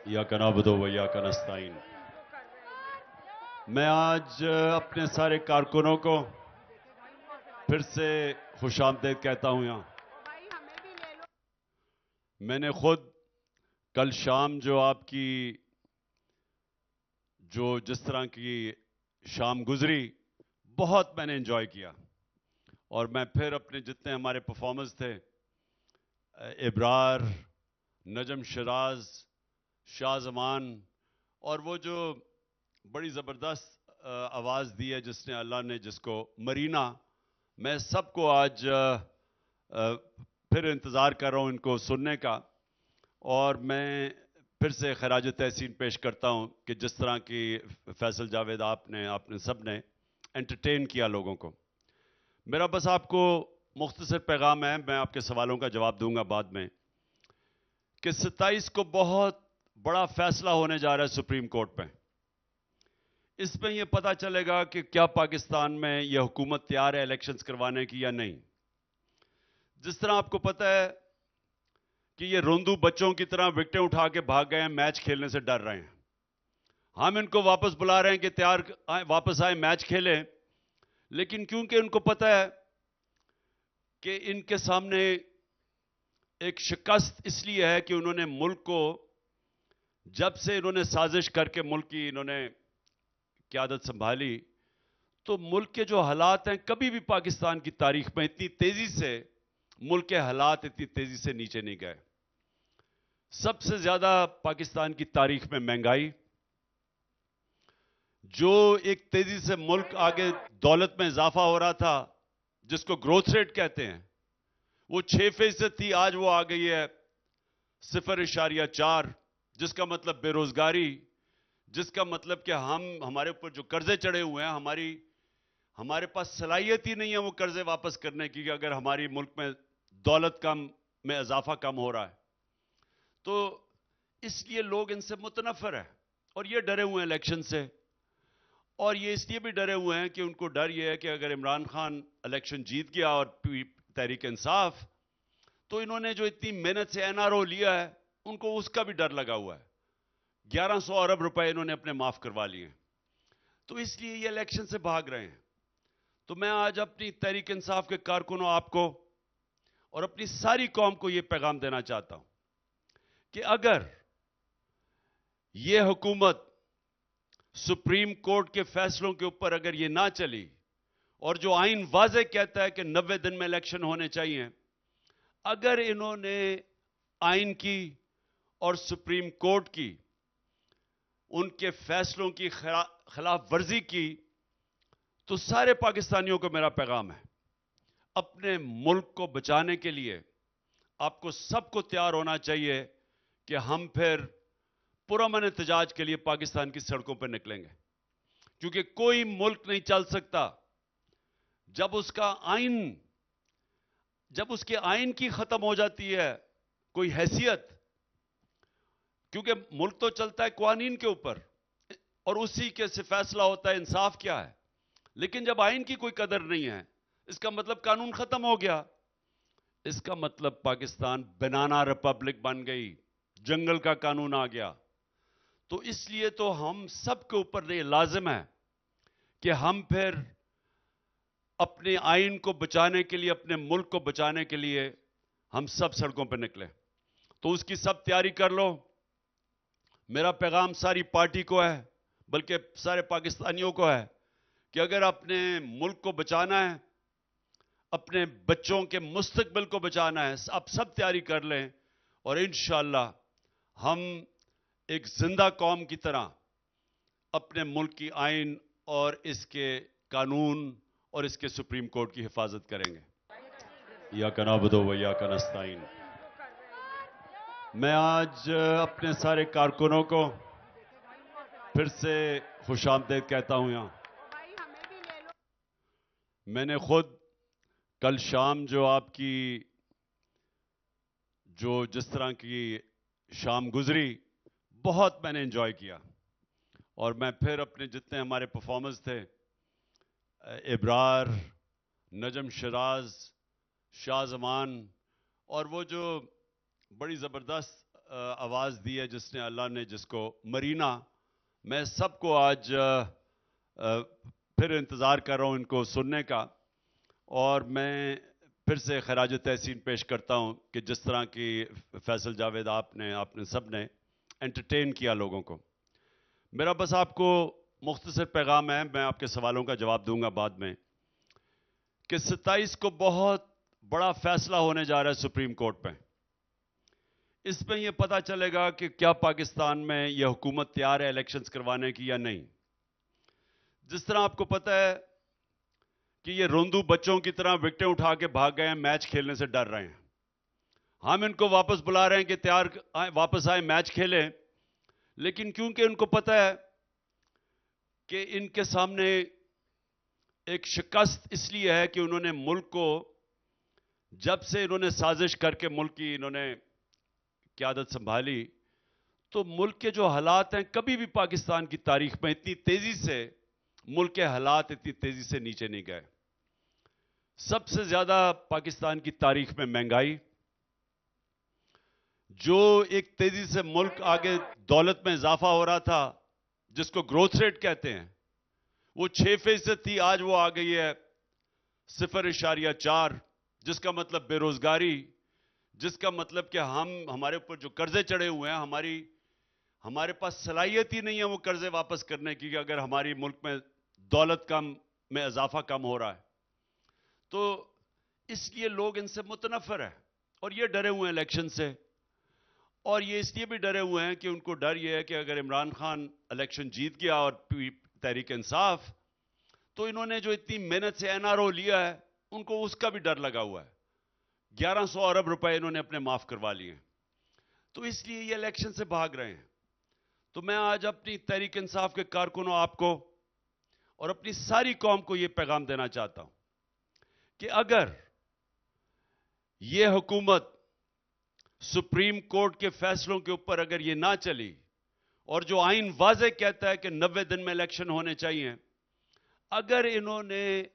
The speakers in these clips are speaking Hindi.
या कनाबदो व या कनस्ताइन। मैं आज अपने सारे कारकुनों को फिर से खुशामदीद कहता हूं। यहां मैंने खुद कल शाम जो आपकी जिस तरह की शाम गुजरी, बहुत मैंने एंजॉय किया। और मैं फिर अपने जितने हमारे परफॉर्मर्स थे, इब्रार, नजम शराज, शाह जमान, और वो जो बड़ी ज़बरदस्त आवाज़ दी है जिसने, अल्लाह ने जिसको, मरीना, मैं सबको आज फिर इंतज़ार कर रहा हूं इनको सुनने का। और मैं फिर से खराज तहसीन पेश करता हूं कि जिस तरह की फैसल जावेद आपने आपने सब ने एंटरटेन किया लोगों को। मेरा बस आपको मुख्तसर पैगाम है, मैं आपके सवालों का जवाब दूंगा बाद में, कि 27 को बहुत बड़ा फैसला होने जा रहा है सुप्रीम कोर्ट में। इसमें यह पता चलेगा कि क्या पाकिस्तान में यह हुकूमत तैयार है इलेक्शंस करवाने की या नहीं। जिस तरह आपको पता है कि ये रोंदू बच्चों की तरह विकेटें उठा के भाग गए हैं, मैच खेलने से डर रहे हैं। हम इनको वापस बुला रहे हैं कि तैयार आए, वापस आए, मैच खेलें। लेकिन क्योंकि उनको पता है कि इनके सामने एक शिकस्त इसलिए है कि उन्होंने मुल्क को, जब से इन्होंने साजिश करके मुल्क की इन्होंने क़यादत संभाली, तो मुल्क के जो हालात हैं, कभी भी पाकिस्तान की तारीख में इतनी तेजी से मुल्क के हालात इतनी तेजी से नीचे नहीं गए। सबसे ज्यादा पाकिस्तान की तारीख में महंगाई, जो एक तेजी से मुल्क आगे दौलत में इजाफा हो रहा था, जिसको ग्रोथ रेट कहते हैं, वो 6% थी, आज वो आ गई है 0.4, जिसका मतलब बेरोजगारी, जिसका मतलब कि हमारे ऊपर जो कर्जे चढ़े हुए हैं, हमारे पास सलाहियत ही नहीं है वो कर्जे वापस करने की, अगर हमारी मुल्क में दौलत कम में इजाफा कम हो रहा है। तो इसलिए लोग इनसे मुतनफर है और ये डरे हुए हैं इलेक्शन से। और ये इसलिए भी डरे हुए हैं कि उनको डर ये है कि अगर इमरान खान इलेक्शन जीत गया और तहरीक इंसाफ, तो इन्होंने जो इतनी मेहनत से एनआरओ लिया है, उनको उसका भी डर लगा हुआ है। 1100 अरब रुपए इन्होंने अपने माफ करवा लिए, तो इसलिए ये इलेक्शन से भाग रहे हैं। तो मैं आज अपनी तहरीक इंसाफ के कारकुनों, आपको और अपनी सारी कौम को यह पैगाम देना चाहता हूं कि अगर यह हुकूमत सुप्रीम कोर्ट के फैसलों के ऊपर अगर यह ना चली, और जो आइन वाज़े कहता है कि 90 दिन में इलेक्शन होने चाहिए, अगर इन्होंने आइन की और सुप्रीम कोर्ट की उनके फैसलों की खिलाफ वर्जी की, तो सारे पाकिस्तानियों को मेरा पैगाम है, अपने मुल्क को बचाने के लिए आपको सबको तैयार होना चाहिए कि हम फिर पुरअमन एहतजाज के लिए पाकिस्तान की सड़कों पर निकलेंगे। क्योंकि कोई मुल्क नहीं चल सकता जब उसके आइन की खत्म हो जाती है कोई हैसियत। क्योंकि मुल्क तो चलता है कानून के ऊपर, और उसी के से फैसला होता है इंसाफ क्या है। लेकिन जब आइन की कोई कदर नहीं है, इसका मतलब कानून खत्म हो गया। इसका मतलब पाकिस्तान बनाना रिपब्लिक बन गई, जंगल का कानून आ गया। तो इसलिए तो हम सबके ऊपर ये लाजिम है कि हम फिर अपने आइन को बचाने के लिए, अपने मुल्क को बचाने के लिए हम सब सड़कों पर निकले। तो उसकी सब तैयारी कर लो। मेरा पैगाम सारी पार्टी को है, बल्कि सारे पाकिस्तानियों को है, कि अगर अपने मुल्क को बचाना है, अपने बच्चों के मुस्तकबिल को बचाना है, आप सब तैयारी कर लें। और इंशाअल्लाह हम एक जिंदा कौम की तरह अपने मुल्क की आइन और इसके कानून और इसके सुप्रीम कोर्ट की हिफाजत करेंगे। या कनाबदो व या कनस्ताइन। मैं आज अपने सारे कारकुनों को फिर से खुशामदीद कहता हूं। यहां मैंने खुद कल शाम जो आपकी जिस तरह की शाम गुजरी, बहुत मैंने एंजॉय किया। और मैं फिर अपने जितने हमारे परफॉर्मर्स थे, इब्रार, नजम शराज, शाह जमान, और वो जो बड़ी ज़बरदस्त आवाज़ दी है जिसने, अल्लाह ने जिसको, मरीना, मैं सबको आज फिर इंतज़ार कर रहा हूँ इनको सुनने का। और मैं फिर से खराज तहसीन पेश करता हूँ कि जिस तरह की फैसल जावेद आपने सब ने एंटरटेन किया लोगों को। मेरा बस आपको मुख्तसर पैगाम है, मैं आपके सवालों का जवाब दूंगा बाद में, कि 27 को बहुत बड़ा फैसला होने जा रहा है सुप्रीम कोर्ट में। इसमें यह पता चलेगा कि क्या पाकिस्तान में यह हुकूमत तैयार है इलेक्शंस करवाने की या नहीं। जिस तरह आपको पता है कि ये रोंदू बच्चों की तरह विकेटें उठा के भाग गए हैं, मैच खेलने से डर रहे हैं। हम इनको वापस बुला रहे हैं कि तैयार आए, वापस आए, मैच खेलें, लेकिन क्योंकि उनको पता है कि इनके सामने एक शिकस्त इसलिए है कि उन्होंने मुल्क को, जब से इन्होंने साजिश करके मुल्क की इन्होंने क़यादत संभाली, तो मुल्क के जो हालात हैं, कभी भी पाकिस्तान की तारीख में इतनी तेजी से मुल्क के हालात इतनी तेजी से नीचे नहीं गए। सबसे ज्यादा पाकिस्तान की तारीख में महंगाई, जो एक तेजी से मुल्क आगे दौलत में इजाफा हो रहा था, जिसको ग्रोथ रेट कहते हैं, वो 6% थी, आज वो आ गई है 0.4, जिसका मतलब बेरोजगारी, जिसका मतलब कि हमारे ऊपर जो कर्जे चढ़े हुए हैं, हमारे पास सलाहियत ही नहीं है वो कर्जे वापस करने की, अगर हमारी मुल्क में दौलत में इजाफा कम हो रहा है। तो इसलिए लोग इनसे मुतनफर है और ये डरे हुए हैं इलेक्शन से। और ये इसलिए भी डरे हुए हैं कि उनको डर ये है कि अगर इमरान खान इलेक्शन जीत गया और तहरीक इंसाफ, तो इन्होंने जो इतनी मेहनत से एनआरओ लिया है, उनको उसका भी डर लगा हुआ है। 1100 अरब रुपए इन्होंने अपने माफ करवा लिए, तो इसलिए ये इलेक्शन से भाग रहे हैं। तो मैं आज अपनी तहरीक इंसाफ के कारकुनों, आपको और अपनी सारी कौम को यह पैगाम देना चाहता हूं कि अगर यह हुकूमत सुप्रीम कोर्ट के फैसलों के ऊपर अगर यह ना चली, और जो आइन वाज़े कहता है कि 90 दिन में इलेक्शन होने चाहिए, अगर इन्होंने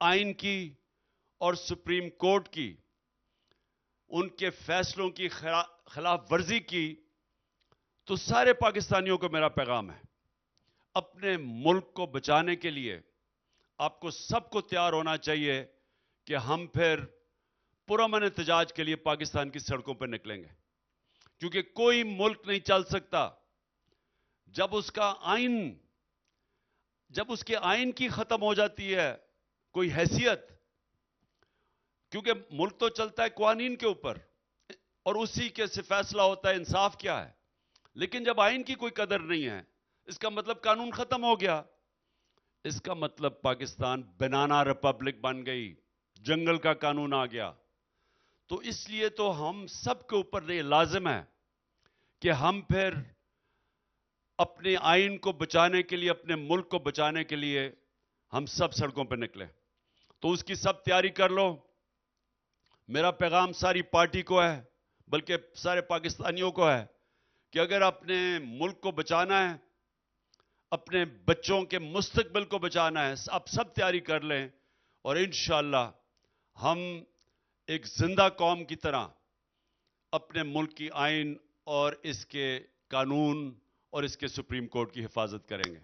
आइन की और सुप्रीम कोर्ट की उनके फैसलों की खिलाफ वर्जी की, तो सारे पाकिस्तानियों को मेरा पैगाम है, अपने मुल्क को बचाने के लिए आपको सबको तैयार होना चाहिए कि हम फिर पुरअमन एहतजाज के लिए पाकिस्तान की सड़कों पर निकलेंगे। क्योंकि कोई मुल्क नहीं चल सकता जब उसके आइन की खत्म हो जाती है कोई हैसियत। क्योंकि मुल्क तो चलता है कानून के ऊपर और उसी के से फैसला होता है इंसाफ क्या है। लेकिन जब आइन की कोई कदर नहीं है, इसका मतलब कानून खत्म हो गया। इसका मतलब पाकिस्तान बनाना रिपब्लिक बन गई, जंगल का कानून आ गया। तो इसलिए तो हम सबके ऊपर ये लाजिम है कि हम फिर अपने आइन को बचाने के लिए, अपने मुल्क को बचाने के लिए हम सब सड़कों पर निकले। तो उसकी सब तैयारी कर लो। मेरा पैगाम सारी पार्टी को है, बल्कि सारे पाकिस्तानियों को है, कि अगर अपने मुल्क को बचाना है, अपने बच्चों के मुस्तकबिल को बचाना है, आप सब तैयारी कर लें और इंशाअल्लाह हम एक जिंदा कौम की तरह अपने मुल्क की आइन और इसके कानून और इसके सुप्रीम कोर्ट की हिफाजत करेंगे।